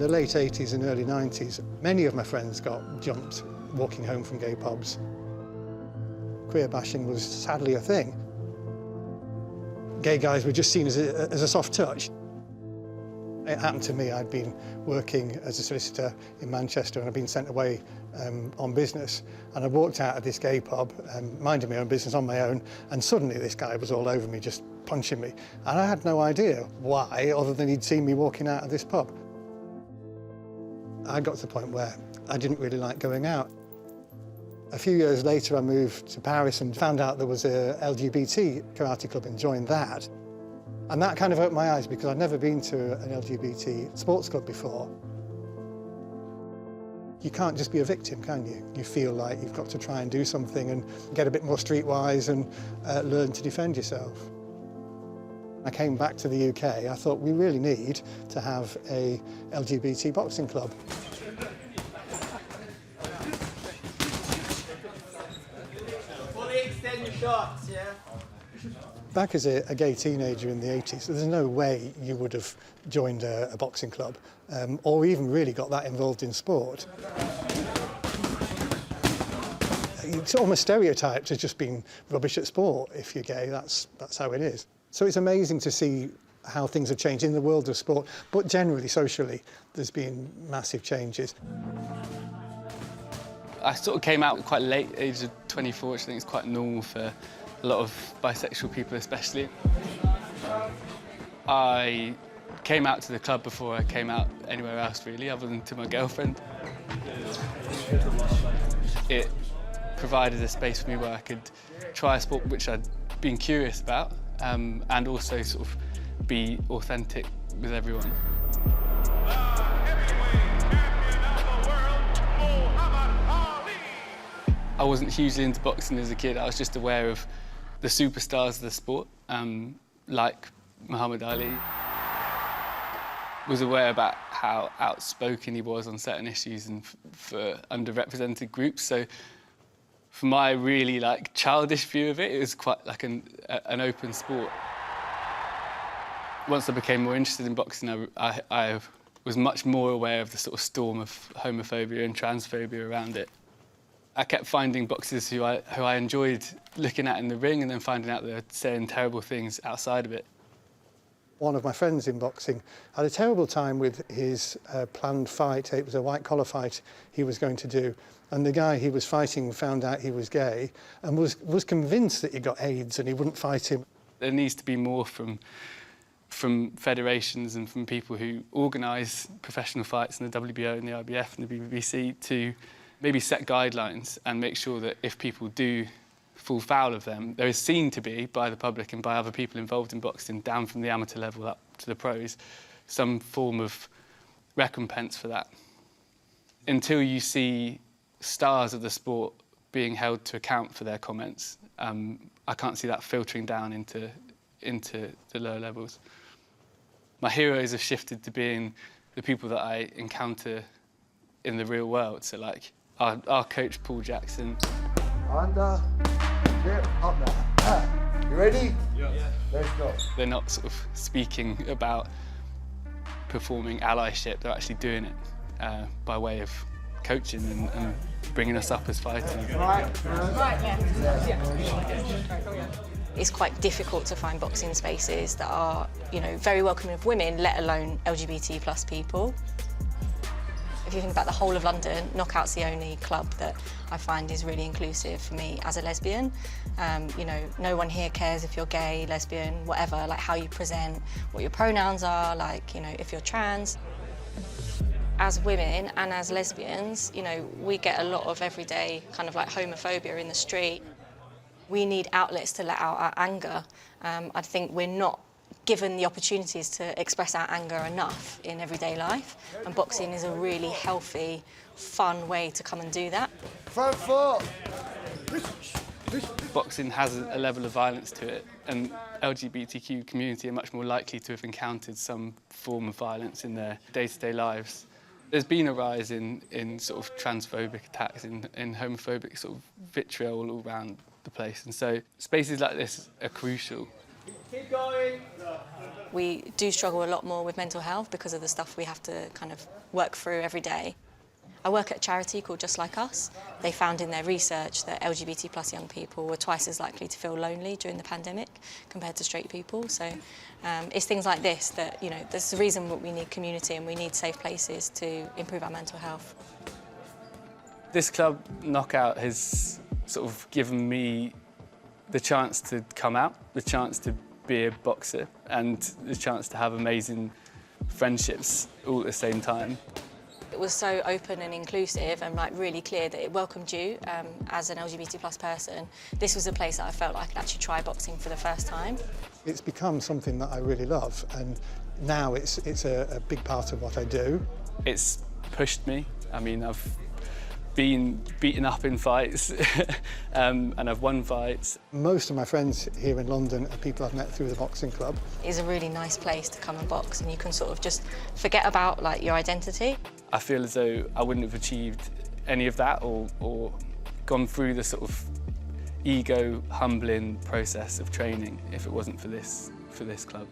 the late 80s and early 90s, many of my friends got jumped walking home from gay pubs. Queer bashing was sadly a thing. Gay guys were just seen as a soft touch. It happened to me. I'd been working as a solicitor in Manchester and I'd been sent away on business. And I walked out of this gay pub, minding my own business on my own, and suddenly this guy was all over me, just punching me. And I had no idea why, other than he'd seen me walking out of this pub. I got to the point where I didn't really like going out. A few years later, I moved to Paris and found out there was a LGBT karate club and joined that. And that kind of opened my eyes because I'd never been to an LGBT sports club before. You can't just be a victim, can you? You feel like you've got to try and do something and get a bit more streetwise and learn to defend yourself. I came back to the UK. I thought we really need to have a LGBT boxing club. Fully extend your shots, yeah? Back as a gay teenager in the 80s, there's no way you would have joined a boxing club or even really got that involved in sport. It's almost stereotyped as just being rubbish at sport. If you're gay, that's how it is. So it's amazing to see how things have changed in the world of sport, but generally, socially, there's been massive changes. I sort of came out quite late, age of 24, which I think is quite normal for a lot of bisexual people especially. I came out to the club before I came out anywhere else really, other than to my girlfriend. It provided a space for me where I could try a sport which I'd been curious about and also sort of be authentic with everyone. I wasn't hugely into boxing as a kid, I was just aware of the superstars of the sport, like Muhammad Ali. Was aware about how outspoken he was on certain issues and for underrepresented groups. So for my really childish view of it, it was quite like an open sport. Once I became more interested in boxing, I was much more aware of the sort of storm of homophobia and transphobia around it. I kept finding boxers who I enjoyed looking at in the ring and then finding out they're saying terrible things outside of it. One of my friends in boxing had a terrible time with his planned fight. It was a white-collar fight he was going to do. And the guy he was fighting found out he was gay and was convinced that he got AIDS and he wouldn't fight him. There needs to be more from federations and from people who organise professional fights in the WBO and the IBF and the BBC to maybe set guidelines and make sure that if people do fall foul of them, there is seen to be, by the public and by other people involved in boxing, down from the amateur level up to the pros, some form of recompense for that. Until you see stars of the sport being held to account for their comments, I can't see that filtering down into the lower levels. My heroes have shifted to being the people that I encounter in the real world. So like our coach, Paul Jackson. Under, grip, up now. You ready? Yeah. Let's go. They're not sort of speaking about performing allyship, they're actually doing it by way of coaching and bringing us up as fighters. Right, yeah. It's quite difficult to find boxing spaces that are, very welcoming of women, let alone LGBT plus people. If you think about the whole of London, Knockout's the only club that I find is really inclusive for me as a lesbian. No one here cares if you're gay, lesbian, whatever, like how you present, what your pronouns are, if you're trans. As women and as lesbians, we get a lot of everyday kind of homophobia in the street. We need outlets to let out our anger. I think we're not given the opportunities to express our anger enough in everyday life, and boxing is a really healthy, fun way to come and do that. Front foot! Boxing has a level of violence to it, and LGBTQ community are much more likely to have encountered some form of violence in their day-to-day lives. There's been a rise in sort of transphobic attacks, in homophobic sort of vitriol all around the place, and so spaces like this are crucial. Keep going. We do struggle a lot more with mental health because of the stuff we have to kind of work through every day. I work at a charity called Just Like Us. They found in their research that LGBT plus young people were twice as likely to feel lonely during the pandemic compared to straight people. So it's things like this that, you know, there's the reason that we need community and we need safe places to improve our mental health. This club, Knockout, has sort of given me the chance to come out, the chance to be a boxer and the chance to have amazing friendships all at the same time. It was so open and inclusive and like really clear that it welcomed you as an LGBT plus person. This was a place that I felt like I could actually try boxing for the first time. It's become something that I really love, and now it's a big part of what I do. It's pushed me. I mean, I've been beaten up in fights and I've won fights. Most of my friends here in London are people I've met through the boxing club. It's a really nice place to come and box, and you can sort of just forget about like your identity. I feel as though I wouldn't have achieved any of that or gone through the sort of ego humbling process of training if it wasn't for this club.